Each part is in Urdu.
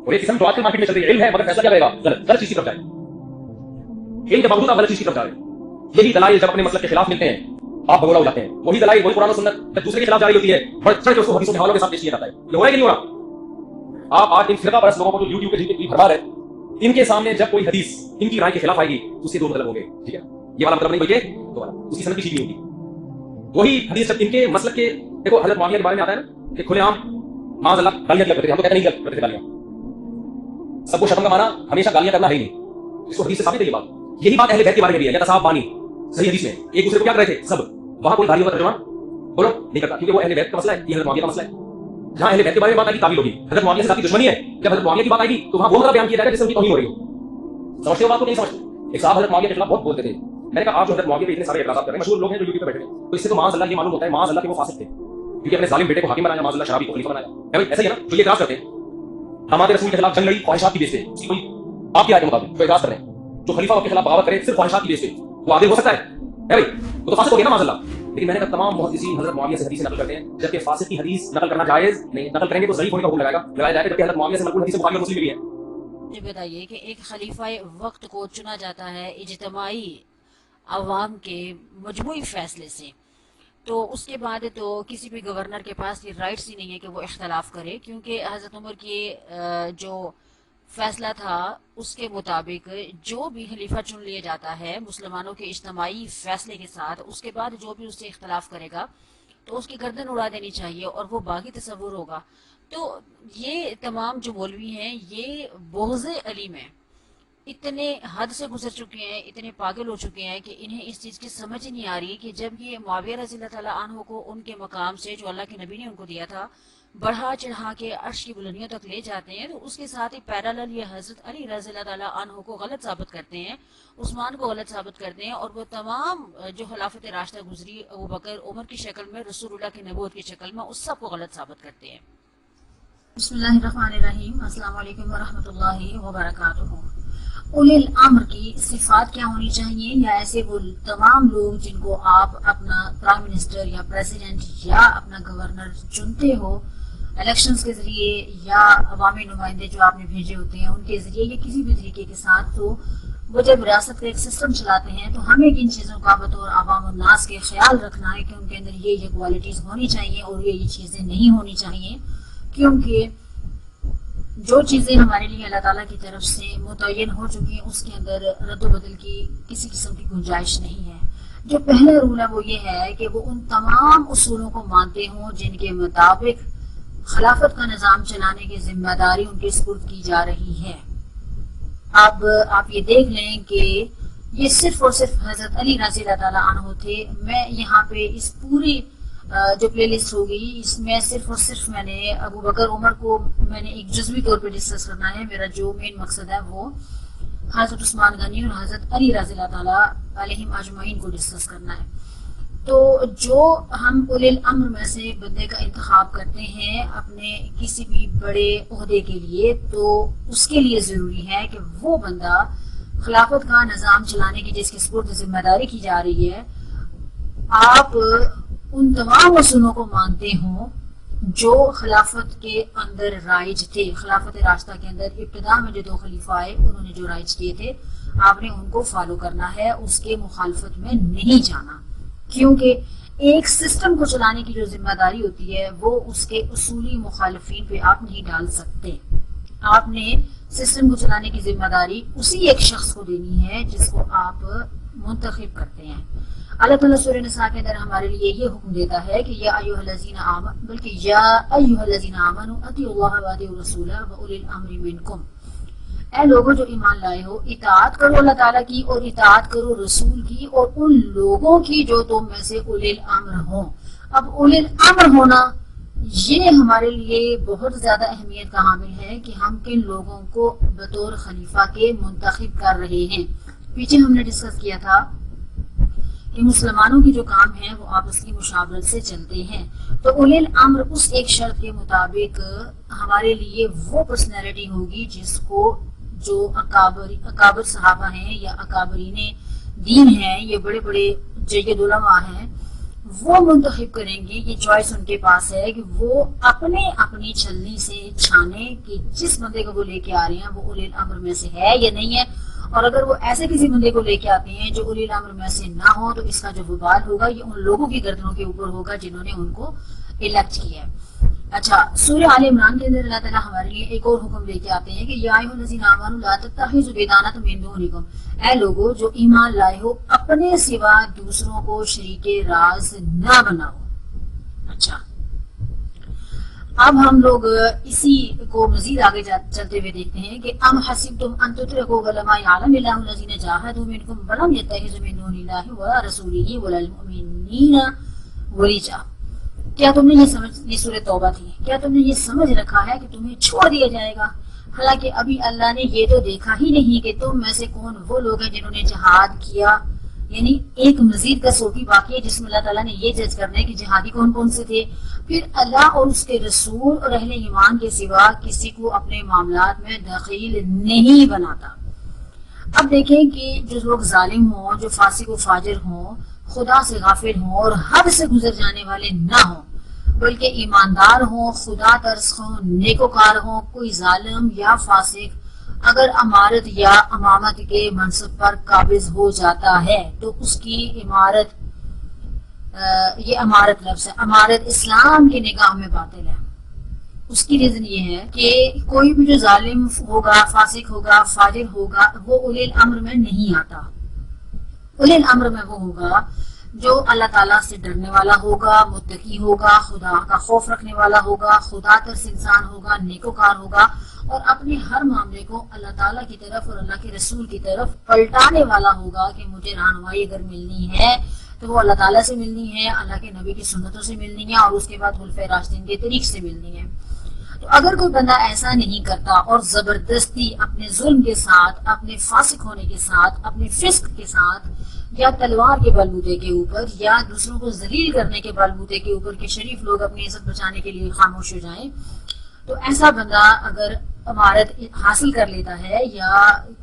اور ایک قسم جو آج کل مارکیٹ میں چل رہی ہے، علم ہے مگر فیصلہ کیا کرے گا؟ غلط چیز کی طرف جائے، علم کے باوجود آپ غلط چیز کی طرف جائے. یہی دلائل جب اپنے مسلک کے خلاف ملتے ہیں آپ بگوڑا ہو جاتے ہیں. وہی دلائل وہی قرآن و سنت جب دوسرے کے خلاف جاری ہوتی ہے بڑھ چڑھ کے اس کو حدیثوں کے حوالوں کے ساتھ پیش کیا جاتا ہے. یہ ہو رہا ہے کہ نہیں ہو رہا؟ آپ آج ان فرقہ پرست لوگوں کو جو یوٹیوب پہ جتنی بھرمار ہے، ان کے سامنے جب کوئی حدیث ان کی رائے کے خلاف آئے گی تو اس کے دو مطلب ہوں گے. ٹھیک ہے، یہ والا مطلب نہیں بلکہ دو والا، اس کی سند بھی ٹھیک نہیں ہوگی. وہی حدیث جب ان کے مسلک کے، دیکھو حضرت معاویہ کے بارے میں آتا ہے نا کہ کھلے عام معاذ اللہ گالیاں دیا کرتے تھے. ہم تو کہتے نہیں کرتے گالیاں، سب کو شتم کا مانا ہمیشہ گالیاں کرنا ہے ہی نہیں. اس کو حدیث سے ثابت ہے یہ بات. یہی بات اہل بیت کے بارے میں بھی ہے. یا تصاحب بانی صحیح حدیث میں ایک دوسرے کو کیا کر رہے تھے سب. وہاں کوئی گالیوں کا ترجمہ بولو نہیں کرتا کیونکہ وہ اہل بیت کا مسئلہ ہے، یہ حضرت معاویہ کا مسئلہ ہے. جہاں اہل بیت کے بارے میں بات آئے گی تعویل ہوگی. حضرت معاویہ سے ذاتی دشمنی ہے، جب حضرت معاویہ کی بات آئے گی تو وہاں وہ مطلب بیان کیا جائے گا جس سے ان کی توہین ہو رہی ہو. سمجھتے ہو بات کو نہیں سمجھتے؟ ایک صاحب حضرت معاویہ کے خلاف بہت بولتے تھے. میں نے کہا آپ جو حضرت معاویہ پہ اتنے سارے اعتراضات کر رہے ہیں، مشہور لوگ ہیں جو یوٹیوب پہ بیٹھے ہیں، تو اس سے تو معاذ اللہ یہ معلوم ہوتا ہے معاذ اللہ کہ وہ فاسق تھے کیونکہ اپنے ظالم بیٹے کو حاکم بنایا، معاذ اللہ شرابی کو خلیفہ بنایا. ایسا ہی ہے نا جو یہ اعتراض کرتے ہیں ہمارے رسول کے خلاف جنگ لڑی خواہشات کی بیس پہ، اس کی کوئی آپ کی آیت کے مطابق جو اعتراض کر رہے ہیں جو خلیفہ کے خلاف بغاوت کرے صرف خواہشات کی بیس پہ، وہ عادل ہو سکتا ہے بھائی؟ وہ تو فاسق ہو گیا نا معاذ اللہ. لیکن میں نے کہا تمام محدثین حضرت معاویہ سے حدیث نقل کرتے ہیں، جبکہ فاسق کی حدیث نقل کرنا جائز نہیں. نقل کریں گے تو ضعیف ہونے کا حکم لگایا جائے گا، جبکہ حضرت معاویہ سے منقول حدیث بخاری اور مسلم میں بھی ہے. یہ بتائیے کہ ایک خلیفہ وقت کو چنا جاتا ہے اجتماعی عوام کے مجموعی فیصلے سے، تو اس کے بعد تو کسی بھی گورنر کے پاس یہ رائٹس ہی نہیں ہے کہ وہ اختلاف کرے، کیونکہ حضرت عمر کی جو فیصلہ تھا اس کے مطابق جو بھی خلیفہ چن لیا جاتا ہے مسلمانوں کے اجتماعی فیصلے کے ساتھ، اس کے بعد جو بھی اس سے اختلاف کرے گا تو اس کی گردن اڑا دینی چاہیے اور وہ باقی تصور ہوگا. تو یہ تمام جو مولوی ہیں یہ بغض علی میں اتنے حد سے گزر چکے ہیں، اتنے پاگل ہو چکے ہیں کہ انہیں اس چیز کی سمجھ ہی نہیں آ رہی کہ جب یہ معاویہ رضی اللہ تعالیٰ عنہ کو ان کے مقام سے جو اللہ کے نبی نے ان کو دیا تھا بڑھا چڑھا کے عرش کی بلندیوں تک لے جاتے ہیں، تو اس کے ساتھ ہی پیرالل یہ حضرت علی رضی اللہ تعالیٰ عنہ کو غلط ثابت کرتے ہیں، عثمان کو غلط ثابت کرتے ہیں، اور وہ تمام جو خلافت راشدہ گزری ابوبکر عمر کی شکل میں، رسول اللہ کی نبوت کی شکل میں، اس سب کو غلط ثابت کرتے ہیں. بسم اللہ الرحمن الرحیم. السلام علیکم ورحمۃ اللہ وبرکاتہ. اولی الامر کی صفات کیا ہونی چاہیے، یا ایسے وہ تمام لوگ جن کو آپ اپنا پرائم منسٹر یا پریزیڈنٹ یا اپنا گورنر چنتے ہو الیکشنز کے ذریعے یا عوامی نمائندے جو آپ نے بھیجے ہوتے ہیں ان کے ذریعے یا کسی بھی طریقے کے ساتھ، تو وہ جب ریاست کا ایک سسٹم چلاتے ہیں تو ہمیں ان چیزوں کا بطور عوام الناس کے خیال رکھنا ہے کہ ان کے اندر یہ کوالٹیز ہونی چاہیے اور یہ چیزیں نہیں ہونی چاہیے، کیونکہ جو چیزیں ہمارے لیے اللہ تعالیٰ کی طرف سے متعین ہو چکی ہیں اس کے اندر رد و بدل کی کسی قسم کی گنجائش نہیں ہے. جو پہلا رول ہے وہ یہ ہے کہ وہ ان تمام اصولوں کو مانتے ہوں جن کے مطابق خلافت کا نظام چلانے کی ذمہ داری ان کے سپرد کی جا رہی ہے. اب آپ یہ دیکھ لیں کہ یہ صرف اور صرف حضرت علی رضی اللہ تعالیٰ عنہ تھے. میں یہاں پہ اس پوری جو پلے لسٹ ہوگی اس میں صرف اور صرف میں نے ابو بکر عمر کو میں نے ایک جزوی طور پہ ڈسکس کرنا ہے. میرا جو مین مقصد ہے وہ حضرت عثمان غنی اور حضرت علی رضی اللہ تعالیٰ علیہم اجمعین کو ڈسکس کرنا ہے. تو جو ہم اولی الامر میں سے بندے کا انتخاب کرتے ہیں اپنے کسی بھی بڑے عہدے کے لیے، تو اس کے لیے ضروری ہے کہ وہ بندہ خلافت کا نظام چلانے کی جس کی سپرد ذمہ داری کی جا رہی ہے، آپ ان تمام اصولوں کو مانتے ہوں جو خلافت کے اندر رائج تھے. خلافت راستہ کے اندر ابتدا میں جو دو خلیفہ آئے انہوں نے جو رائج کیے تھے آپ نے ان کو فالو کرنا ہے، اس کے مخالفت میں نہیں جانا، کیونکہ ایک سسٹم کو چلانے کی جو ذمہ داری ہوتی ہے وہ اس کے اصولی مخالفین پہ آپ نہیں ڈال سکتے. آپ نے سسٹم کو چلانے کی ذمہ داری اسی ایک شخص کو دینی ہے جس کو آپ منتخب کرتے ہیں. اللہ تعالیٰ سورہ نساء کے اندر ہمارے لیے یہ حکم دیتا ہے کہ یا ایھا الذین آمنوا، بلکہ یا ایھا الذین آمنوا اطیعوا اللہ واطیعوا الرسول واولی الامر منکم، اے لوگوں جو ایمان لائے ہو اطاعت کرو اللہ تعالیٰ کی اور اطاعت کرو رسول کی اور ان لوگوں کی جو تم میں سے اولی الامر ہوں. اب اولی الامر ہونا یہ ہمارے لیے بہت زیادہ اہمیت کا حامل ہے کہ ہم کن لوگوں کو بطور خلیفہ کے منتخب کر رہے ہیں. پیچھے ہم نے ڈسکس کیا تھا کہ مسلمانوں کی جو کام ہیں وہ آپس کی مشاورت سے چلتے ہیں، تو اولی الامر اس ایک شرط کے مطابق ہمارے لیے وہ پرسنالٹی ہوگی جس کو جو اکابر صحابہ ہیں یا اکابرین دین ہیں، یہ بڑے بڑے جید علماء ہیں، وہ منتخب کریں گے، یہ چوائس ان کے پاس ہے کہ وہ اپنی چھلنی سے چھانے کہ جس بندے کو وہ لے کے آ رہے ہیں وہ اولی الامر میں سے ہے یا نہیں ہے، اور اگر وہ ایسے کسی بندے کو لے کے آتے ہیں جو اولی الامر میں سے نہ ہو تو اس کا جو وبال ہوگا یہ ان لوگوں کی گردنوں کے اوپر ہوگا جنہوں نے ان کو الیکٹ کیا ہے۔ اچھا، سورہ آل عمران کے اندر اللہ تعالیٰ ہمارے لیے ایک اور حکم لے کے آتے ہیں کہ یا ایھا الذین آمنوا لا تتخذوا بطانۃ من دونکم، اے لوگو جو ایمان لائے ہو اپنے سوا دوسروں کو شریک راز نہ بناؤ۔ اچھا، اب ہم لوگ اسی کو مزید آگے چلتے ہوئے دیکھتے ہیں کہ ام حسبتم ان تترکوا ولما یعلم اللہ الذین جاہدوا منکم ولم یتخذوا من دون اللہ ورسولہ ولا المؤمنین ولیجا۔ کیا تم نے یہ سورہ توبہ تھی، کیا تم نے یہ سمجھ رکھا ہے کہ تمہیں چھوڑ دیا جائے گا، حالانکہ ابھی اللہ نے یہ تو دیکھا ہی نہیں کہ تم میں سے کون وہ لوگ ہیں جنہوں نے جہاد کیا، یعنی ایک مزید کسوٹی باقی ہے جس میں اللہ تعالیٰ نے یہ جج کرنا ہے کہ جہادی کون کون سے تھے۔ پھر اللہ اور اس کے رسول اور اہل ایمان کے سوا کسی کو اپنے معاملات میں دخیل نہیں بناتا۔ اب دیکھیں کہ جو لوگ ظالم ہوں، جو فاسق و فاجر ہوں، خدا سے غافل ہوں اور حد سے گزر جانے والے نہ ہوں، بلکہ ایماندار ہوں، خدا ترس ہوں، نیکوکار ہوں، کوئی ظالم یا فاسق اگر امارت یا امامت کے منصب پر قابض ہو جاتا ہے تو اس کی امارت، یہ امارت لفظ ہے، امارت اسلام کی نگاہ میں باطل ہے۔ اس کی ریزن یہ ہے کہ کوئی بھی جو ظالم ہوگا، فاسق ہوگا، فاجر ہوگا، وہ اولی الامر میں نہیں آتا۔ اولی الامر میں وہ ہوگا جو اللہ تعالیٰ سے ڈرنے والا ہوگا، متقی ہوگا، خدا کا خوف رکھنے والا ہوگا، خدا ترس انسان ہوگا، نیکوکار ہوگا، اور اپنے ہر معاملے کو اللہ تعالیٰ کی طرف اور اللہ کے رسول کی طرف پلٹانے والا ہوگا کہ مجھے رہنمائی اگر ملنی ہے تو وہ اللہ تعالیٰ سے ملنی ہے، اللہ کے نبی کی سنتوں سے ملنی ہے، اور اس کے بعد خلفائے راشدین کے طریق سے ملنی ہے۔ تو اگر کوئی بندہ ایسا نہیں کرتا اور زبردستی اپنے ظلم کے ساتھ، اپنے فاسق ہونے کے ساتھ، اپنے فسق کے ساتھ، یا تلوار کے بلبوتے کے اوپر، یا دوسروں کو ذلیل کرنے کے بلبوتے کے اوپر کہ شریف لوگ اپنی عزت بچانے کے لیے خاموش ہو جائیں، تو ایسا بندہ اگر امارت حاصل کر لیتا ہے یا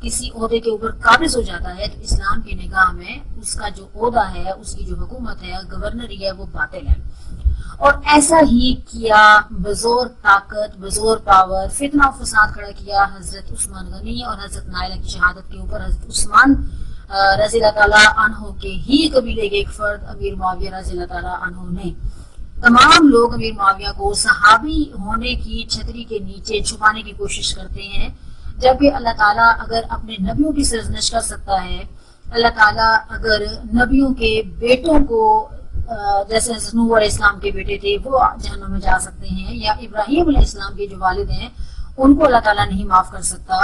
کسی عہدے کے اوپر قابض ہو جاتا ہے تو اسلام کی نگاہ میں اس کا جو عہدہ ہے، اس کی جو حکومت ہے، گورنری ہے، وہ باطل ہے۔ اور ایسا ہی کیا بزور طاقت، بزور پاور، فتنہ و فساد کھڑا کیا حضرت عثمان غنی اور حضرت نائلہ کی شہادت کے اوپر۔ حضرت عثمان رضی اللہ تعالیٰ عنہ کے ہی قبیلے کے ایک فرد امیر معاویہ رضی اللہ تعالیٰ عنہ نے، تمام لوگ امیر معاویہ کو صحابی ہونے کی چھتری کے نیچے چھپانے کی کوشش کرتے ہیں، جبکہ اللہ تعالیٰ اگر اپنے نبیوں کی سرزنش کر سکتا ہے، اللہ تعالیٰ اگر نبیوں کے بیٹوں کو جیسے حضرت نوح علیہ السلام کے بیٹے تھے وہ جہنم میں جا سکتے ہیں، یا ابراہیم علیہ السلام کے جو والد ہیں ان کو اللہ تعالیٰ نہیں معاف کر سکتا۔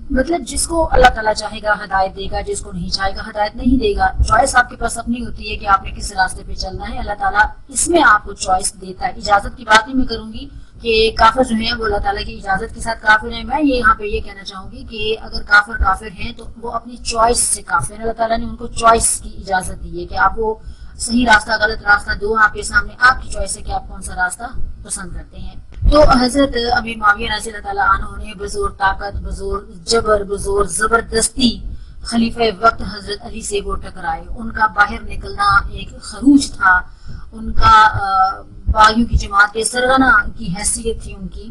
مطلب جس کو اللہ تعالیٰ چاہے گا ہدایت دے گا، جس کو نہیں چاہے گا ہدایت نہیں دے گا۔ چوائس آپ کے پاس اپنی ہوتی ہے کہ آپ نے کس راستے پہ چلنا ہے، اللہ تعالیٰ اس میں آپ کو چوائس دیتا ہے۔ اجازت کی بات ہی میں کروں گی کہ کافر جو ہیں وہ اللہ تعالیٰ کی اجازت کے ساتھ کافر ہیں۔ میں یہاں پہ یہ کہنا چاہوں گی کہ اگر کافر ہیں تو وہ اپنی چوائس سے کافر ہیں، اللہ تعالیٰ نے ان کو چوائس کی اجازت دی ہے کہ آپ وہ صحیح راستہ، غلط راستہ دو آپ کے سامنے، آپ کی چوائس ہے کہ آپ کون سا راستہ پسند کرتے ہیں۔ تو حضرت امیر معاویہ رضی اللہ تعالیٰ عنہ نے بزور طاقت، بزور جبر، بزور زبردستی خلیفہ وقت حضرت علی سے وہ ٹکرائے۔ ان کا باہر نکلنا ایک خروج تھا، ان کا باغیوں کی جماعت کے سرغنہ کی حیثیت تھی ان کی۔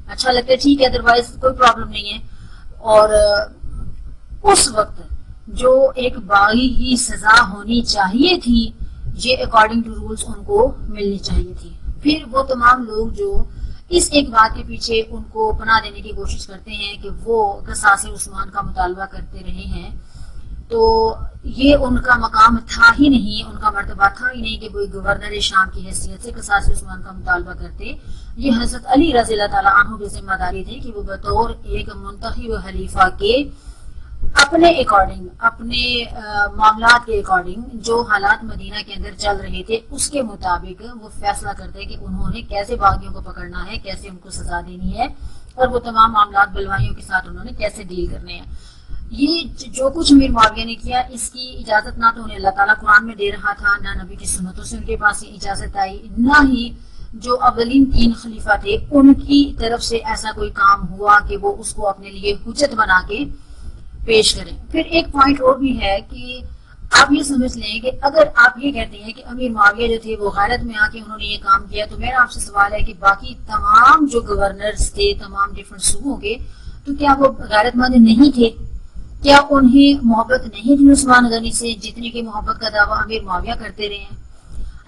اچھا لگتا ہے، ٹھیک ہے، ادروائز کوئی پرابلم نہیں ہے۔ اور اس وقت جو ایک باغی کی سزا ہونی چاہیے تھی، یہ اکارڈنگ ٹو رولز ان کو ملنی چاہیے تھی۔ پھر وہ تمام لوگ جو اس ایک بات کے پیچھے ان کو پناہ دینے کی کوشش کرتے ہیں کہ وہ قصاص عثمان کا مطالبہ کرتے رہے ہیں، تو یہ ان کا مقام تھا ہی نہیں، ان کا مرتبہ تھا ہی نہیں کہ وہ گورنر شام کی حیثیت سے قصاص عثمان کا مطالبہ کرتے۔ یہ حضرت علی رضی اللہ تعالیٰ عنہ کی ذمہ داری تھی کہ وہ بطور ایک منتخب خلیفہ کے اپنے اکارڈنگ، اپنے معاملات کے اکارڈنگ جو حالات مدینہ کے اندر چل رہے تھے اس کے مطابق وہ فیصلہ کرتے کہ انہوں نے کیسے باغیوں کو پکڑنا ہے، کیسے ان کو سزا دینی ہے، اور وہ تمام معاملات بلوائیوں کے ساتھ انہوں نے کیسے ڈیل کرنے ہیں۔ یہ جو کچھ امیر معاویہ نے کیا، اس کی اجازت نہ تو انہیں اللہ تعالیٰ قرآن میں دے رہا تھا، نہ نبی کی سنتوں سے ان کے پاس یہ اجازت آئی، نہ ہی جو اولین 3 خلیفہ تھے ان کی طرف سے ایسا کوئی کام ہوا کہ وہ اس کو اپنے لیے حجت بنا کے پیش کریں۔ پھر ایک پوائنٹ اور بھی ہے کہ آپ یہ سمجھ لیں کہ اگر آپ یہ کہتے ہیں کہ امیر معاویہ جو تھے وہ غیرت میں آ کے انہوں نے یہ کام کیا، تو میرا آپ سے سوال ہے کہ باقی تمام جو گورنرز تھے تمام ڈفرنٹ صوبوں کے، تو کیا وہ غیرت مند نہیں تھے؟ کیا انہیں محبت نہیں تھی عثمان غنی سے جتنی کی محبت کا دعویٰ امیر معاویہ کرتے رہے ہیں؟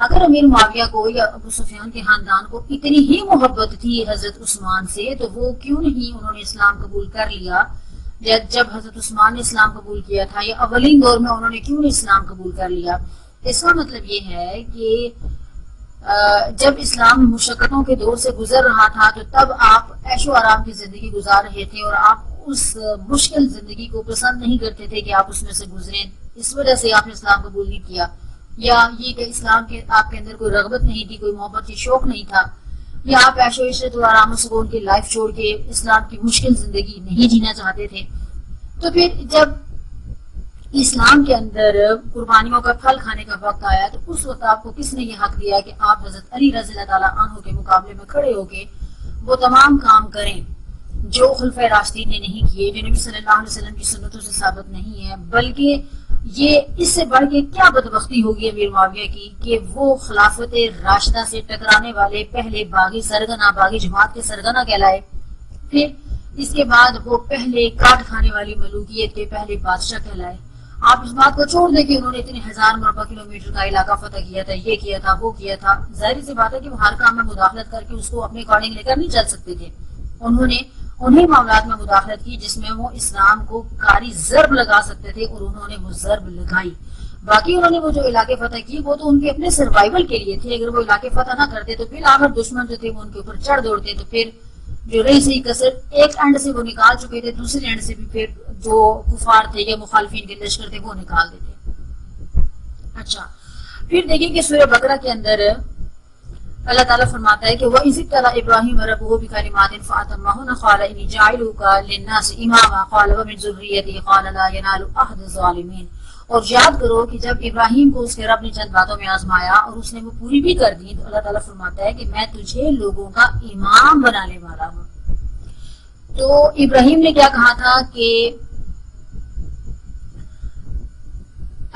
اگر امیر معاویہ کو یا ابو سفیان کے خاندان کو اتنی ہی محبت تھی حضرت عثمان سے، تو وہ کیوں نہیں انہوں نے اسلام قبول کر لیا جب حضرت عثمان نے اسلام قبول کیا تھا، یا اولین دور میں انہوں نے کیوں نہیں اسلام قبول کر لیا؟ اس کا مطلب یہ ہے کہ جب اسلام مشقتوں کے دور سے گزر رہا تھا تو تب آپ عیش و آرام کی زندگی گزار رہے تھے، اور آپ اس مشکل زندگی کو پسند نہیں کرتے تھے کہ آپ اس میں سے گزریں، اس وجہ سے آپ نے اسلام قبول نہیں کیا، یا یہ کہ اسلام کے آپ کے اندر کوئی رغبت نہیں تھی، کوئی محبت کی شوق نہیں تھا، یا آپ عیش و عشرت اور آرام و سکون کی لائف چھوڑ کے اسلام کی مشکل زندگی نہیں جینا چاہتے تھے۔ تو پھر جب اسلام کے اندر قربانیوں کا پھل کھانے کا وقت آیا تو اس وقت آپ کو کس نے یہ حق دیا کہ آپ حضرت علی رضی اللہ تعالیٰ عنہ کے مقابلے میں کھڑے ہو کے وہ تمام کام کریں جو خلفائے راشدین نے نہیں کیے، جو نبی صلی اللہ علیہ وسلم کی سنتوں سے ثابت نہیں ہے؟ بلکہ یہ اس سے بڑھ کے کیا بدبختی ہوگی امیر معاویہ کی کہ وہ خلافت راشدہ سے ٹکرانے والے پہلے باغی سرگنا، باغی جماعت کے سرگنا کہلائے، پھر اس کے بعد وہ پہلے کاٹ کھانے والی ملوکیت کے پہلے بادشاہ کہلائے۔ آپ اس بات کو چھوڑ دیں کہ انہوں نے اتنے 1000 مربع کلومیٹر کا علاقہ فتح کیا تھا، یہ کیا تھا، وہ کیا تھا، ظاہر سی بات ہے کہ وہ ہر کام میں مداخلت کر کے اس کو اپنے اکارڈنگ لے کر نہیں چل سکتے تھے۔ انہوں نے انہیں معاملات میں مداخلت کی جس میں وہ اسلام کو کاری ضرب لگا سکتے تھے، اور انہوں نے وہ ضرب لگائی۔ باقی انہوں نے وہ جو علاقے فتح کیے وہ تو ان کے اپنے سروائیول کے لیے تھے، اگر وہ علاقے فتح نہ کرتے تو پھر آخر دشمن جو تھے وہ ان کے اوپر چڑھ دوڑتے، تو پھر جو رہی سی کسر ایک اینڈ سے وہ نکال چکے تھے، دوسرے اینڈ سے بھی پھر جو کفار تھے یا مخالفین کے لشکر تھے وہ نکال دیتے۔ اچھا، پھر دیکھیں کہ سورہ بقرہ کے اندر اللہ تعالیٰ فرماتا ہے کہ وَإِذِ ابْتَلَىٰ إِبْرَاهِيمَ رَبُّهُ بِكَلِمَاتٍ فَأَتَمَّهُنَّ قَالَ إِنِّي جَاعِلُكَ لِلنَّاسِ إِمَامًا قَالَ وَمِن ذُرِّيَّتِي قَالَ لَا يَنَالُ عَهْدِ الظَّالِمِينَ۔ اور یاد کرو کہ جب ابراہیم کو اس کے رب نے چند باتوں میں آزمایا اور اس نے وہ پوری بھی کر دی، تو اللہ تعالیٰ فرماتا ہے کہ میں تجھے لوگوں کا امام بنانے والا ہوں۔ تو ابراہیم نے کیا کہا تھا کہ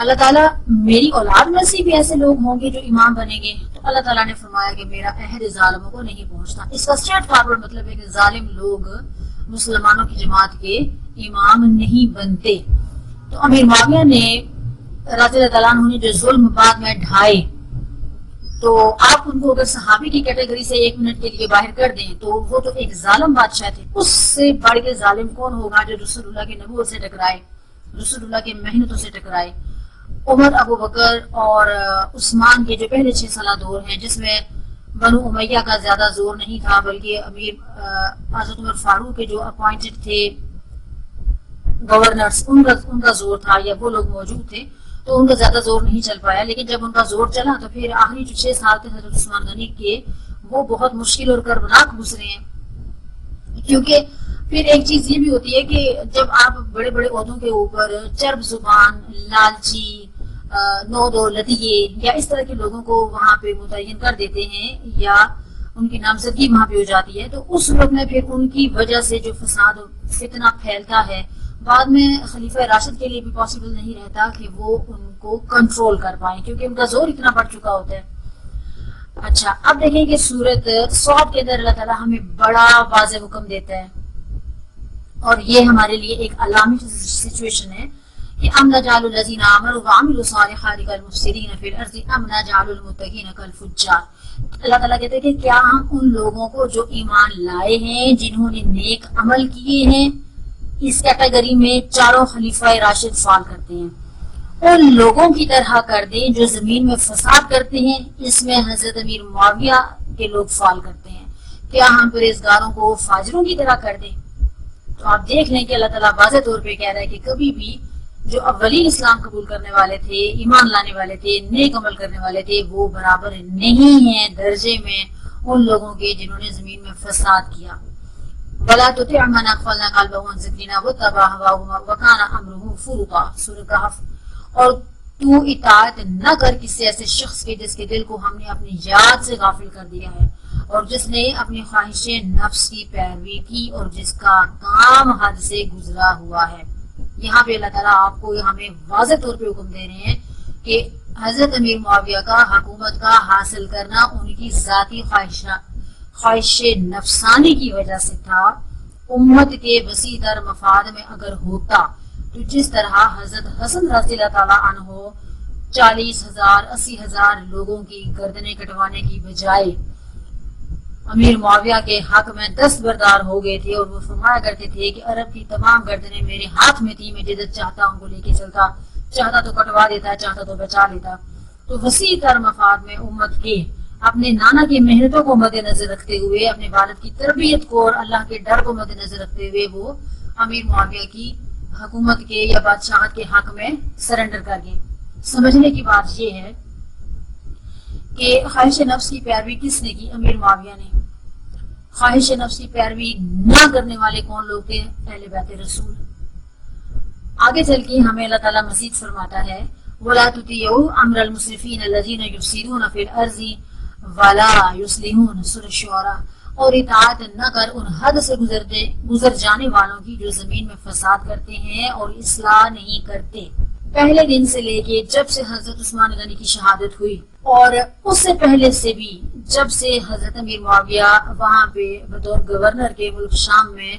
اللہ تعالیٰ میری اولاد میں سے بھی ایسے لوگ ہوں گے جو امام بنیں گے، تو اللہ تعالیٰ نے فرمایا کہ میرا عہد ظالموں کو نہیں پہنچتا۔ اس کا اسٹریٹ فارورڈ مطلب ہے کہ ظالم لوگ مسلمانوں کی جماعت کے امام نہیں بنتے۔ تو امیر معاویہ نے رضی اللہ تعالیٰ عنہ نے جو ظلم بعد میں ڈھائے، تو آپ ان کو اگر صحابی کی کیٹیگری سے 1 منٹ کے لیے باہر کر دیں تو وہ تو ایک ظالم بادشاہ تھے، اس سے بڑھ کے ظالم کون ہوگا جو رسول اللہ کے نبوت سے ٹکرائے، رسول اللہ کے محنتوں سے ٹکرائے۔ عمر، ابو بکر اور عثمان کے جو پہلے 6 سالہ دور ہیں جس میں بنو امیہ کا زیادہ زور نہیں تھا، بلکہ امیر حضرت عمر فاروق کے جو اپوائنٹڈ تھے گورنرز ان کا زور تھا، یا وہ لوگ موجود تھے تو ان کا زیادہ زور نہیں چل پایا۔ لیکن جب ان کا زور چلا تو پھر آخری جو 6 سال تھے حضرت عثمان غنی کے وہ بہت مشکل اور کربناک گزرے ہیں، کیونکہ پھر ایک چیز یہ بھی ہوتی ہے کہ جب آپ بڑے بڑے عہدوں کے اوپر چرب زبان، لالچی، نو دولتیے یا اس طرح کے لوگوں کو وہاں پہ متعین کر دیتے ہیں، یا ان کی نامزدگی وہاں پہ ہو جاتی ہے، تو اس وقت میں پھر ان کی وجہ سے جو فساد فتنہ پھیلتا ہے بعد میں خلیفہ راشد کے لیے بھی پاسبل نہیں رہتا کہ وہ ان کو کنٹرول کر پائیں، کیونکہ ان کا زور اتنا بڑھ چکا ہوتا ہے۔ اچھا، اب دیکھیں کہ سورت صاد کے اندر اللہ تعالیٰ ہمیں بڑا واضح حکم دیتا ہے، اور یہ ہمارے لیے ایک علامی سچویشن ہے کہ ام نجعل الذین آمنوا وعملوا الصالحات کالمفسدین فی الارض ام نجعل المتقین کالفجار۔ اللہ تعالیٰ کہتے ہیں کہ کیا ہم ان لوگوں کو جو ایمان لائے ہیں، جنہوں نے نیک عمل کیے ہیں، اس کیٹیگری میں چاروں خلیفہ راشد فال کرتے ہیں، ان لوگوں کی طرح کر دیں جو زمین میں فساد کرتے ہیں، اس میں حضرت امیر معاویہ کے لوگ فال کرتے ہیں، کیا ہم پرہیزگاروں کو فاجروں کی طرح کر دیں؟ تو آپ دیکھ لیں کہ اللہ تعالیٰ واضح طور پہ کہہ رہا ہے کہ کبھی بھی جو اولین اسلام قبول کرنے والے تھے، ایمان لانے والے تھے، نیک عمل کرنے والے تھے، وہ برابر نہیں ہیں درجے میں ان لوگوں کے جنہوں نے زمین میں فساد کیا۔ وَلَا تُطِعْ مَنْ أَغْفَلْنَا قَلْبَهُ عَنْ ذِكْرِنَا وَاتَّبَعَ هَوَاهُ وَكَانَ أَمْرُهُ فُرُطًا، سورۃ کہف۔ اور تو اطاعت نہ کر کسی ایسے شخص کے جس کے دل کو ہم نے اپنی یاد سے غافل کر دیا ہے، اور جس نے اپنی خواہش نفس کی پیروی کی، اور جس کا کام حد سے گزرا ہوا ہے۔ یہاں پہ اللہ تعالیٰ آپ کو ہمیں واضح طور پہ حکم دے رہے ہیں کہ حضرت امیر معاویہ کا حکومت کا حاصل کرنا ان کی ذاتی خواہش نفسانی کی وجہ سے تھا. امت کے وسیع تر مفاد میں اگر ہوتا تو جس طرح حضرت حسن رضی اللہ تعالیٰ عنہ 40,000 80,000 لوگوں کی گردنیں کٹوانے کی بجائے امیر معاویہ کے حق میں دستبردار ہو گئے تھے، اور وہ فرمایا کرتے تھے کہ عرب کی تمام گردنیں میرے ہاتھ میں تھی، میں جدھر چاہتا ان کو لے کے چلتا، چاہتا تو کٹوا دیتا، چاہتا تو بچا لیتا. تو وسیع تر مفاد میں امت کے اپنے نانا کی محنتوں کو مد نظر رکھتے ہوئے، اپنے والد کی تربیت کو اور اللہ کے ڈر کو مد نظر رکھتے ہوئے وہ امیر معاویہ کی حکومت کے یا بادشاہت کے حق میں سرنڈر کر گئے. سمجھنے کی بات یہ ہے کہ خواہش نفس کی پیروی کس نے کی؟ امیر معاویہ نے. خواہش نفس کی پیروی نہ کرنے والے کون لوگ تھے؟ اہل بیت رسول. آگے چل کے ہمیں اللہ تعالیٰ مزید فرماتا ہے وَلَا تُطِيعُوا أَمْرَ الْمُسْرِفِينَ الَّذِينَ يُفْسِدُونَ فِي الْأَرْضِ وَلَا يُصْلِحُونَ سورۃ الشعراء. اور اطاعت نہ کر ان حد سے گزر جانے والوں کی جو زمین میں فساد کرتے ہیں اور اصلاح نہیں کرتے. پہلے دن سے لے کے جب سے حضرت عثمان غنی کی شہادت ہوئی، اور اس سے پہلے سے بھی جب سے حضرت امیر معاویہ وہاں پہ بطور گورنر کے ملک شام میں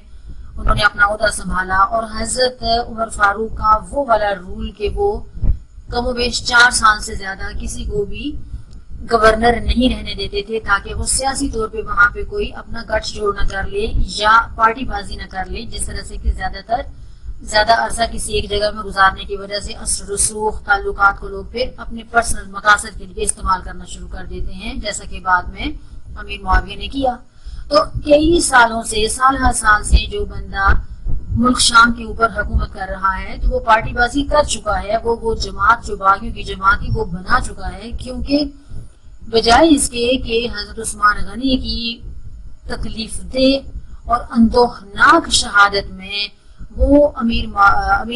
انہوں نے اپنا عہدہ سنبھالا، اور حضرت عمر فاروق کا وہ والا رول کہ وہ کم و بیش 4 سال سے زیادہ کسی کو بھی گورنر نہیں رہنے دیتے تھے تاکہ وہ سیاسی طور پہ وہاں پہ کوئی اپنا گٹھ جوڑ نہ کر لے یا پارٹی بازی نہ کر لے، جس طرح سے کہ زیادہ عرصہ کسی ایک جگہ میں گزارنے کی وجہ سے اثر رسوخ تعلقات کو لوگ پھر اپنے پرسنل مقاصد کے لیے استعمال کرنا شروع کر دیتے ہیں، جیسا کہ بعد میں امیر معاویہ نے کیا. تو کئی سالوں سے سال ہر سال سے جو بندہ ملک شام کے اوپر حکومت کر رہا ہے تو وہ پارٹی بازی کر چکا ہے، وہ جماعت جو باغیوں کی جماعت تھی وہ بنا چکا ہے، کیونکہ بجائے اس کے کہ حضرت عثمان غنی کی تکلیف دہ اور اندوہناک شہادت میں وہ امیر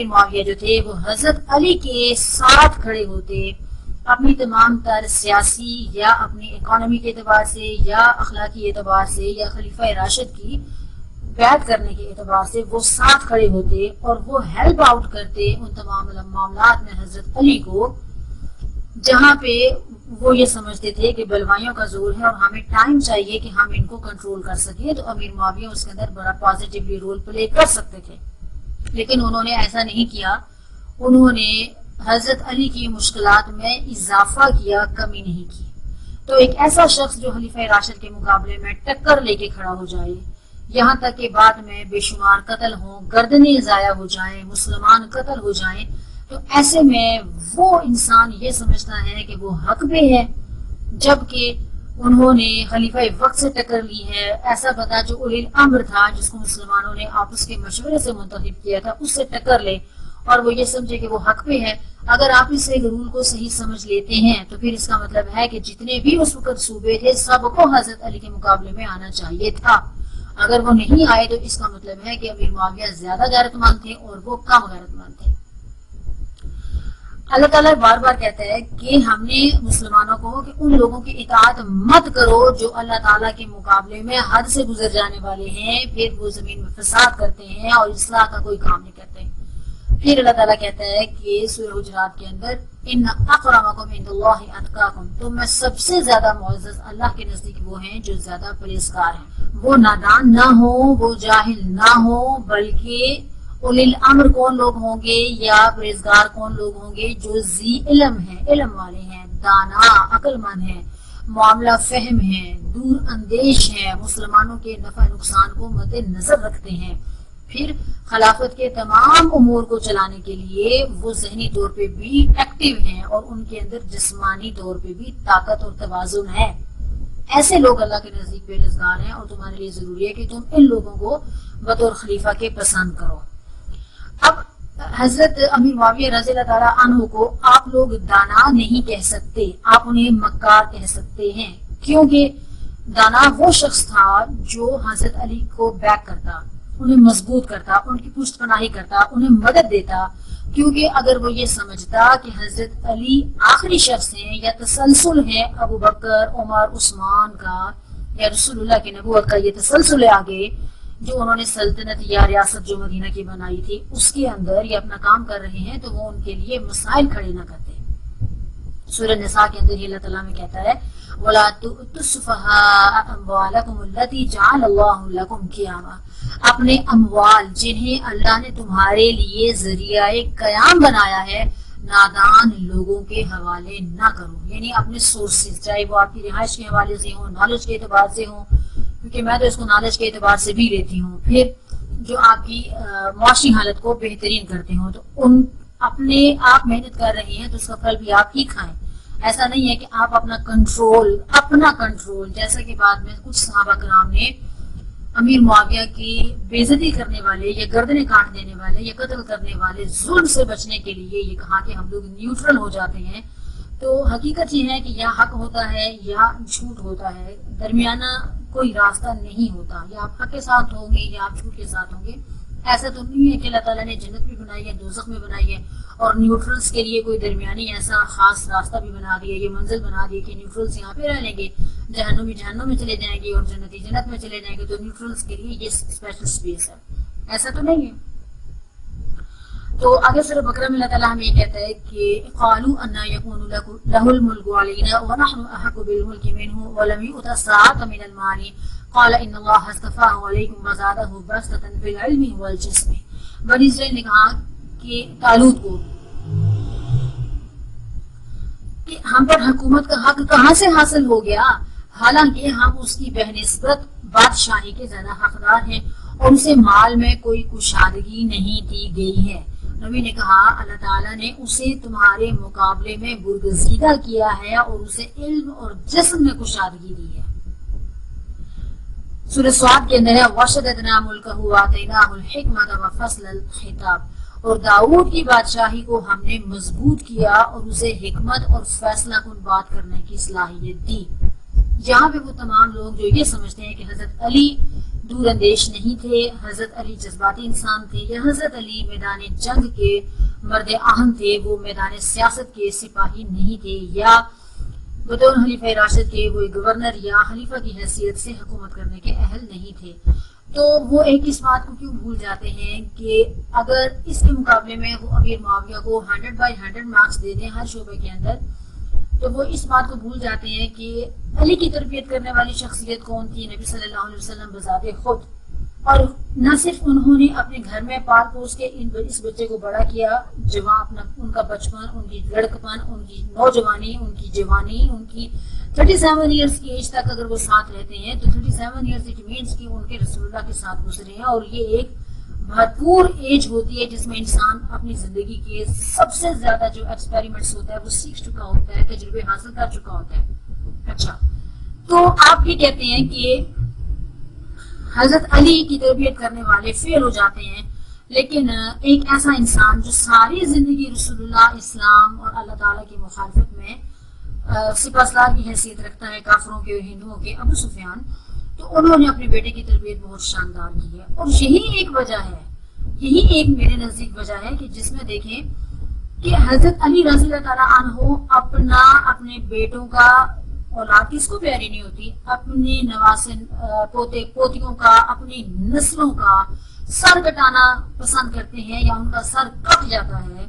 معاویہ جو تھے وہ حضرت علی کے ساتھ کھڑے ہوتے، اپنی تمام تر سیاسی یا اپنی اکانومی کے اعتبار سے یا اخلاقی اعتبار سے یا خلیفہ راشد کی بیعت کرنے کے اعتبار سے وہ ساتھ کھڑے ہوتے اور وہ ہیلپ آؤٹ کرتے ان تمام معاملات میں حضرت علی کو، جہاں پہ وہ یہ سمجھتے تھے کہ بلوائیوں کا زور ہے اور ہمیں ٹائم چاہیے کہ ہم ان کو کنٹرول کر سکیں. تو امیر معاویہ اس کے اندر بڑا پازیٹیولی رول پلے کر سکتے تھے، لیکن انہوں نے ایسا نہیں کیا. انہوں نے حضرت علی کی مشکلات میں اضافہ کیا، کمی نہیں کی. تو ایک ایسا شخص جو خلیفہ راشد کے مقابلے میں ٹکر لے کے کھڑا ہو جائے، یہاں تک کہ بعد میں بے شمار قتل ہوں، گردنیں ضائع ہو جائیں، مسلمان قتل ہو جائیں، تو ایسے میں وہ انسان یہ سمجھتا ہے کہ وہ حق پہ ہے، جبکہ انہوں نے خلیفہ وقت سے ٹکر لی ہے. ایسا بندہ جو اولی الامر تھا، جس کو مسلمانوں نے آپس کے مشورے سے منتخب کیا تھا، اس سے ٹکر لے اور وہ یہ سمجھے کہ وہ حق پہ ہے. اگر آپ اس ایک رول کو صحیح سمجھ لیتے ہیں تو پھر اس کا مطلب ہے کہ جتنے بھی اس وقت صوبے تھے سب کو حضرت علی کے مقابلے میں آنا چاہیے تھا. اگر وہ نہیں آئے تو اس کا مطلب ہے کہ امیر معاویہ زیادہ غیرت مند تھے اور وہ کم غیرت مند تھے. اللہ تعالیٰ بار بار کہتا ہے کہ ہم نے مسلمانوں کو کہ ان لوگوں کی اطاعت مت کرو جو اللہ تعالیٰ کے مقابلے میں حد سے گزر جانے والے ہیں، پھر وہ زمین میں فساد کرتے ہیں اور اصلاح کا کوئی کام نہیں کرتے. پھر اللہ تعالیٰ کہتا ہے کہ سورہ حجرات کے اندر ان اکرمکم عند اللہ اتقاکم، تم میں سب سے زیادہ معزز اللہ کے نزدیک وہ ہیں جو زیادہ پرہیزگار ہیں. وہ نادان نہ ہو، وہ جاہل نہ ہو، بلکہ اولی الامر کون لوگ ہوں گے یا پرہیزگار کون لوگ ہوں گے؟ جو ذی علم ہیں، علم والے ہیں، دانا عقل مند ہیں، معاملہ فہم ہیں، دور اندیش ہیں، مسلمانوں کے نفع نقصان کو مد نظر رکھتے ہیں. پھر خلافت کے تمام امور کو چلانے کے لیے وہ ذہنی طور پہ بھی ایکٹیو ہیں اور ان کے اندر جسمانی طور پہ بھی طاقت اور توازن ہے. ایسے لوگ اللہ کے نزدیک پرہیزگار ہیں اور تمہارے لیے ضروری ہے کہ تم ان لوگوں کو بطور خلیفہ کے پسند کرو. اب حضرت امیر معاویہ رضی اللہ تعالیٰ عنہ کو آپ لوگ دانا نہیں کہہ سکتے، آپ انہیں مکار کہہ سکتے ہیں، کیونکہ دانا وہ شخص تھا جو حضرت علی کو بیک کرتا، انہیں مضبوط کرتا، ان کی پشت پناہی کرتا، انہیں مدد دیتا. کیونکہ اگر وہ یہ سمجھتا کہ حضرت علی آخری شخص ہیں یا تسلسل ہے ابو بکر، عمر، عثمان کا یا رسول اللہ کی نبوت کا یہ تسلسل ہے آگے، جو انہوں نے سلطنت یا ریاست جو مدینہ کی بنائی تھی اس کے اندر یہ اپنا کام کر رہے ہیں تو وہ ان کے لیے مسائل کھڑے نہ کرتے. سورہ نساء کے اندر یہ اللہ تعالیٰ میں کہتا ہے وَلَا تُؤْتُوا السُّفَهَاءَ أَمْوَالَكُمُ الَّتِي جَعَلَ اللَّهُ لَكُمْ قِيَامًا، اپنے اموال جنہیں اللہ نے تمہارے لیے ذریعہ قیام بنایا ہے نادان لوگوں کے حوالے نہ کرو. یعنی اپنے سورسز، چاہے وہ آپ کی رہائش کے حوالے سے ہوں، نالج کے اعتبار سے ہوں، کیونکہ میں تو اس کو نالج کے اعتبار سے بھی لیتی ہوں، پھر جو آپ کی معاشی حالت کو بہترین کرتے ہوں، تو ان اپنے آپ محنت کر رہے ہیں تو اس کا پھل بھی آپ ہی کھائیں. ایسا نہیں ہے کہ آپ اپنا کنٹرول جیسا کہ بعد میں کچھ صحابہ کرام نے امیر معاویہ کی بےعزتی کرنے والے یا گردنیں کاٹ دینے والے یا قتل کرنے والے ظلم سے بچنے کے لیے یہ کہا کہ ہم لوگ نیوٹرل ہو جاتے ہیں. تو حقیقت یہ ہے کہ یا حق ہوتا ہے یا جھوٹ ہوتا ہے، درمیانہ کوئی راستہ نہیں ہوتا. یا آپ حق کے ساتھ ہوں گے یا آپ جھوٹ کے ساتھ ہوں گے. ایسا تو نہیں ہے کہ اللہ تعالیٰ نے جنت بھی بنائی ہے، دوزخ میں بنائی ہے، اور نیوٹرلز کے لیے کوئی درمیانی ایسا خاص راستہ بھی بنا دیا، یہ منزل بنا دی کہ نیوٹرلز یہاں پہ رہ لیں گے، جہنمی جہنم میں چلے جائیں گے اور جنتی جنت میں چلے جائیں گے. تو نیوٹرلز کے لیے یہ اسپیشل سپیس ہے، ایسا تو نہیں ہے. تو آگے سورہ بقرہ میں اللہ تعالیٰ ہمیں یہ کہتا ہے کہ قالوا انا یکون لہ الملک علینا ونحن احق بالملک منہ ولم یؤت ساعۃ من المال قال ان اللہ اصطفاہ علیکم وزادہ بسطۃ فی العلم والجسم. بنی اسرائیل نے کہا کہ طالوت کو کہ ہم پر حکومت کا حق کہاں سے حاصل ہو گیا، حالانکہ ہم اس کی بنسبت بادشاہی کے زیادہ حقدار ہیں اور اسے مال میں کوئی کشادگی نہیں دی گئی ہے. نبی نے کہا اللہ تعالیٰ نے اسے تمہارے مقابلے میں برگزیدہ کیا ہے اور اسے علم اور جسم میں کشادگی دی ہے. سورہ سعد کے اندر ہے وَشَدَدْنَا مُلْكَهُ وَآتَيْنَاهُ الْحِكْمَةَ وَفَصْلَ الْخِطَابِ، اور داؤد کی بادشاہی کو ہم نے مضبوط کیا اور اسے حکمت اور فیصلہ کن بات کرنے کی صلاحیت دی. یہاں پہ وہ تمام لوگ جو یہ سمجھتے ہیں کہ حضرت علی دور اندیش نہیں تھے، حضرت علی جذباتی انسان تھے، یا حضرت علی میدان جنگ کے مرد اہم تھے، وہ میدان سیاست کے سپاہی نہیں تھے، یا بطور خلیفہ راشد کے وہ گورنر یا خلیفہ کی حیثیت سے حکومت کرنے کے اہل نہیں تھے. تو وہ ایک اس بات کو کیوں بھول جاتے ہیں کہ اگر اس کے مقابلے میں وہ امیر معاویہ کو 100/100 مارکس دے دیں ہر شعبے کے اندر، تو وہ اس بات کو بھول جاتے ہیں کہ علی کی تربیت کرنے والی شخصیت کون تھی، نبی صلی اللہ علیہ وسلم بذات خود. اور نہ صرف انہوں نے اپنے گھر میں پال پوس کے اس بچے کو بڑا کیا، جوان اپنا ان کا بچپن، ان کی لڑکپن، ان کی نوجوانی، ان کی جوانی، ان کی 37 ایئرس کی ایج تک اگر وہ ساتھ رہتے ہیں تو 37 ایئرس اٹ مینس کہ ان کے رسول اللہ کے ساتھ گزرے ہیں. اور یہ ایک بھرپور ایج ہوتی ہے جس میں انسان اپنی زندگی کے سب سے زیادہ جو ایکسپیریمنٹس ہوتا ہے وہ سیکھ چکا ہوتا ہے، تجربے حاصل کر چکا ہوتا ہے. اچھا، تو آپ یہ کہتے ہیں کہ حضرت علی کی تربیت کرنے والے فیل ہو جاتے ہیں، لیکن ایک ایسا انسان جو ساری زندگی رسول اللہ، اسلام اور اللہ تعالیٰ کی مخالفت میں سپہ سالار کی حیثیت رکھتا ہے، کافروں کے اور ہندوؤں کے، ابو سفیان، تو انہوں نے اپنے بیٹے کی تربیت بہت شاندار کی ہے. اور یہی ایک وجہ ہے، یہی ایک میرے نزدیک وجہ ہے کہ جس میں دیکھیں کہ حضرت علی رضی اللہ تعالیٰ عنہ اپنے بیٹوں کا، اولاد کس کو پیاری نہیں ہوتی، اپنے نواسن پوتے پوتیوں کا، اپنی نسلوں کا سر کٹانا پسند کرتے ہیں، یا ان کا سر کٹ جاتا ہے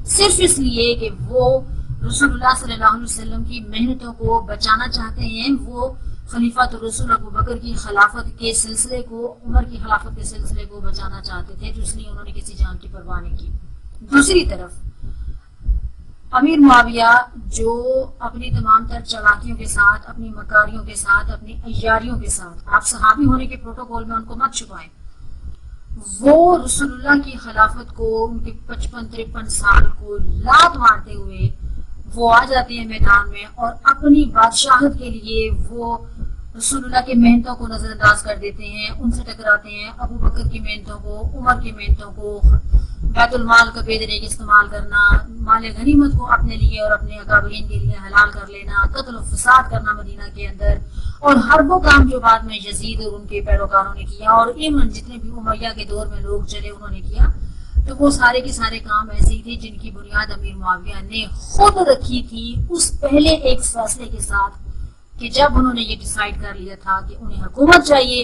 صرف اس لیے کہ وہ رسول اللہ صلی اللہ علیہ وسلم کی محنتوں کو بچانا چاہتے ہیں. وہ خلیفۃ رسول ابو بکر کی خلافت کے سلسلے کو، عمر کی خلافت کے سلسلے کو بچانا چاہتے تھے، تو اس لیے انہوں نے کسی جان کی پرواہ نہیں کی. دوسری طرف امیر معاویہ جو اپنی تمام تر چالاکیوں کے ساتھ، اپنی مکاریوں کے ساتھ، اپنی عیاریوں کے ساتھ، آپ صحابی ہونے کے پروٹوکول میں ان کو مت چھپائیں، وہ رسول اللہ کی خلافت کو، ان کے 55-53 سال کو لات مارتے ہوئے وہ آ جاتے ہیں میدان میں، اور اپنی بادشاہت کے لیے وہ رسول اللہ کی محنتوں کو نظر انداز کر دیتے ہیں، ان سے ٹکراتے ہیں. ابو بکر کی محنتوں کو، عمر کی محنتوں کو، بیت المال کا بے طریقے استعمال کرنا، مال غنیمت کو اپنے لیے اور اپنے اکابرین کے لیے حلال کر لینا، قتل و فساد کرنا مدینہ کے اندر، اور ہر وہ کام جو بعد میں یزید اور ان کے پیروکاروں نے کیا، اور ایمن جتنے بھی امیہ کے دور میں لوگ چلے انہوں نے کیا. تو وہ سارے کے سارے کام ایسے ہی تھے جن کی بنیاد امیر معاویہ نے خود رکھی تھی اس پہلے ایک فیصلے کے ساتھ، کہ جب انہوں نے یہ ڈیسائیڈ کر لیا تھا کہ انہیں حکومت چاہیے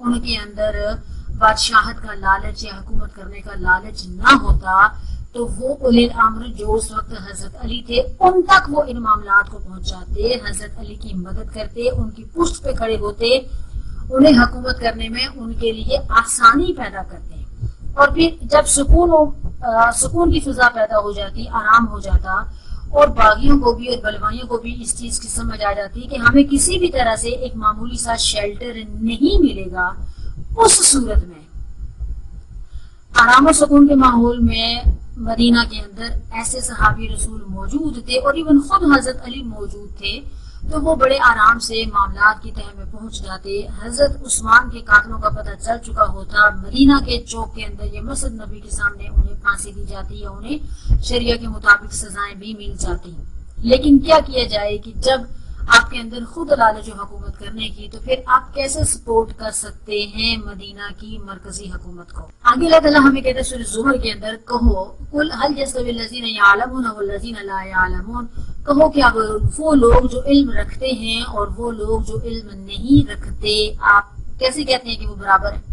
ان کے اندر بادشاہت کا لالچ یا حکومت کرنے کا لالچ نہ ہوتا تو وہ اولی الامر جو اس وقت حضرت علی تھے ان تک وہ ان معاملات کو پہنچاتے، حضرت علی کی مدد کرتے، ان کی پشت پہ کھڑے ہوتے، انہیں حکومت کرنے میں ان کے لیے آسانی پیدا کرتے، اور پھر جب سکون کی فضا پیدا ہو جاتی، آرام ہو جاتا، اور باغیوں کو بھی اور بلوائیوں کو بھی اس چیز کی سمجھ آ جاتی کہ ہمیں کسی بھی طرح سے ایک معمولی سا شیلٹر نہیں ملے گا، اس صورت میں آرام و سکون کے ماحول میں مدینہ کے اندر ایسے صحابی رسول موجود تھے، اور ایون خود حضرت علی موجود تھے، تو وہ بڑے آرام سے معاملات کی تہہ میں پہنچ جاتے۔ حضرت عثمان کے قاتلوں کا پتہ چل چکا ہوتا، مدینہ کے چوک کے اندر یہ مسجد نبی کے سامنے انہیں پھانسی دی جاتی یا انہیں شریعہ کے مطابق سزائیں بھی مل جاتی۔ لیکن کیا کیا جائے کہ جب آپ کے اندر خود لالچ و حکومت کرنے کی، تو پھر آپ کیسے سپورٹ کر سکتے ہیں مدینہ کی مرکزی حکومت کو؟ آگے اللہ تعالیٰ ہمیں کہتے ہیں سورہ زمر کے اندر، کہو قل هل يستوي الذين يعلمون والذين لا يعلمون، کہو کیا وہ لوگ جو علم رکھتے ہیں اور وہ لوگ جو علم نہیں رکھتے، آپ کیسے کہتے ہیں کہ وہ برابر ہیں؟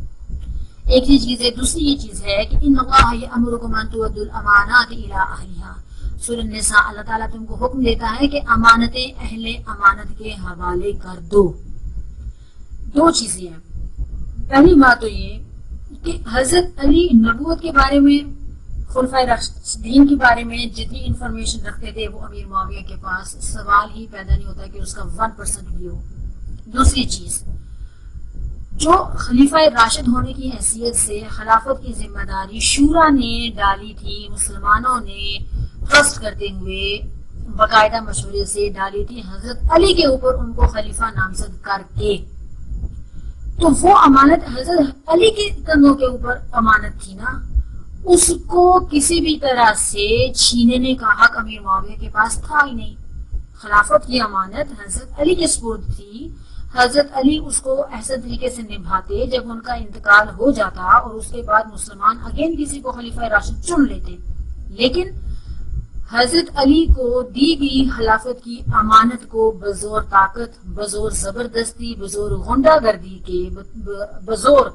ایک چیز ہے۔ دوسری یہ چیز ہے کہ ان اللہ یأمرکم ان تؤدوا الامانات الی اہلھا، سورہ النساء، اللہ تعالیٰ تم کو حکم دیتا ہے کہ امانتیں اہل امانت کے حوالے کر دو۔ دو چیزیں ہیں، پہلی بات تو یہ کہ حضرت علی نبوت کے بارے میں، خلفائے راشدین کے بارے میں جتنی انفارمیشن رکھتے تھے وہ امیر معاویہ کے پاس سوال ہی پیدا نہیں ہوتا کہ اس کا 1% بھی ہو۔ دوسری چیز، جو خلیفہ راشد ہونے کی حیثیت سے خلافت کی ذمہ داری شورا نے ڈالی تھی، مسلمانوں نے ٹرسٹ کرتے ہوئے باقاعدہ مشورے سے ڈالی تھی حضرت علی کے اوپر، ان کو خلیفہ نامزد کر کے، تو وہ امانت حضرت علی کے کندھوں کے اوپر امانت تھی نا، اس کو کسی بھی طرح سے چھیننے کا حق امیر معاویہ کے پاس تھا ہی نہیں۔ خلافت کی امانت حضرت علی کے سپرد تھی، حضرت علی اس کو احسن طریقے سے نبھاتے، جب ان کا انتقال ہو جاتا اور اس کے بعد مسلمان اگین کسی کو خلیفہ راشد چن لیتے، لیکن حضرت علی کو دی گئی خلافت کی امانت کو بزور طاقت، بزور زبردستی، بزور غنڈہ گردی کے، بزور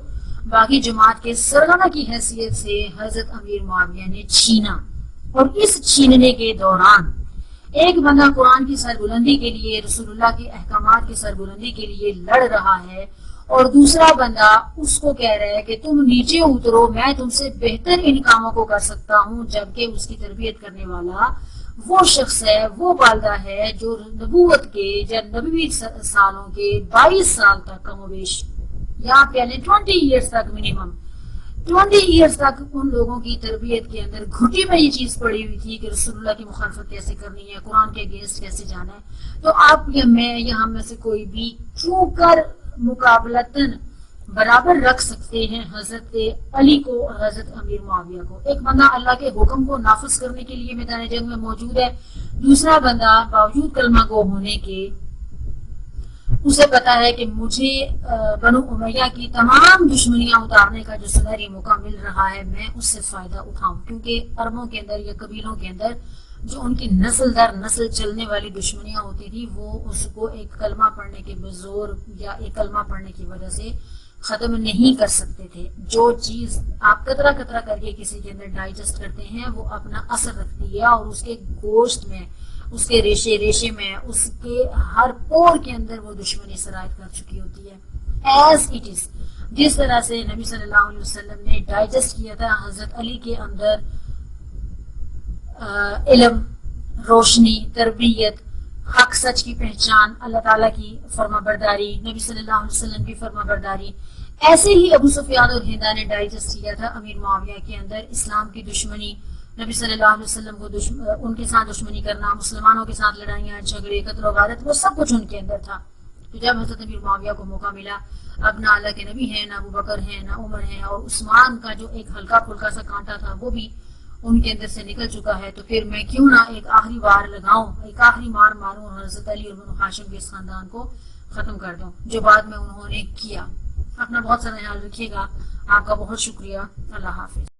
باقی جماعت کے سرغنہ کی حیثیت سے حضرت امیر معاویہ نے چھینا، اور اس چھیننے کے دوران ایک بندہ قرآن کی سربلندی کے لیے، رسول اللہ کے احکامات کی سربلندی کے لیے لڑ رہا ہے، اور دوسرا بندہ اس کو کہہ رہا ہے کہ تم نیچے اترو، میں تم سے بہتر ان کاموں کو کر سکتا ہوں، جبکہ اس کی تربیت کرنے والا وہ شخص ہے، وہ والدہ ہے جو نبوت کے یا نبوی سالوں کے 22 سال تک کم و بیش، یا پہلے 20 ایئرز تک، منیمم 20 ایئرز تک ان لوگوں کی تربیت کے اندر گھٹی میں یہ چیز پڑی ہوئی تھی کہ رسول اللہ کی مخالفت کیسے کرنی ہے، قرآن کے اگینسٹ کیسے جانا ہے۔ تو آپ یا میں یا ہم میں سے کوئی بھی کیوں کر مقابلتاً برابر رکھ سکتے ہیں حضرت علی کو اور حضرت امیر معاویہ کو؟ ایک بندہ اللہ کے حکم کو نافذ کرنے کے لیے میدان جنگ میں موجود ہے، دوسرا بندہ باوجود کلمہ گو ہونے کے اسے پتا ہے کہ مجھے بنو امیہ کی تمام دشمنیاں اتارنے کا جو سنہری موقع مل رہا ہے، میں اس سے فائدہ اٹھاؤں، کیونکہ عربوں کے اندر یا قبیلوں کے اندر جو ان کی نسل در نسل چلنے والی دشمنیاں ہوتی تھی، وہ اس کو ایک کلمہ پڑھنے کے بزور یا ایک کلمہ پڑھنے کی وجہ سے ختم نہیں کر سکتے تھے۔ جو چیز آپ قطرہ قطرہ کر کے کسی کے اندر ڈائجسٹ کرتے ہیں وہ اپنا اثر رکھتی ہے، اور اس کے گوشت میں، اس کے ریشے ریشے میں، اس کے ہر پور کے اندر وہ دشمنی سرایت کر چکی ہوتی ہے۔ ایز اٹ از، جس طرح سے نبی صلی اللہ علیہ وسلم نے ڈائجسٹ کیا تھا حضرت علی کے اندر علم، روشنی، تربیت، حق سچ کی پہچان، اللہ تعالیٰ کی فرما برداری، نبی صلی اللہ علیہ وسلم کی فرما برداری، ایسے ہی ابو سفیان اور ہندا نے ڈائجسٹ کیا تھا امیر معاویہ کے اندر اسلام کی دشمنی، نبی صلی اللہ علیہ وسلم کو ان کے ساتھ دشمنی کرنا، مسلمانوں کے ساتھ لڑائیاں، جھگڑے، قتل و غارت، وہ سب کچھ ان کے اندر تھا۔ تو جب حضرت امیر معاویہ کو موقع ملا، اب نہ اللہ کے نبی ہیں، نہ ابو بکر ہیں، نہ عمر ہیں، اور عثمان کا جو ایک ہلکا پھلکا سا کانٹا تھا وہ بھی ان کے اندر سے نکل چکا ہے، تو پھر میں کیوں نہ ایک آخری وار لگاؤں، ایک آخری مار ماروں اور حضرت علی اور بنو ہاشم کے اس خاندان کو ختم کر دوں، جو بعد میں انہوں نے کیا۔ اپنا بہت سارا خیال رکھیے گا، آپ کا بہت شکریہ، اللہ حافظ۔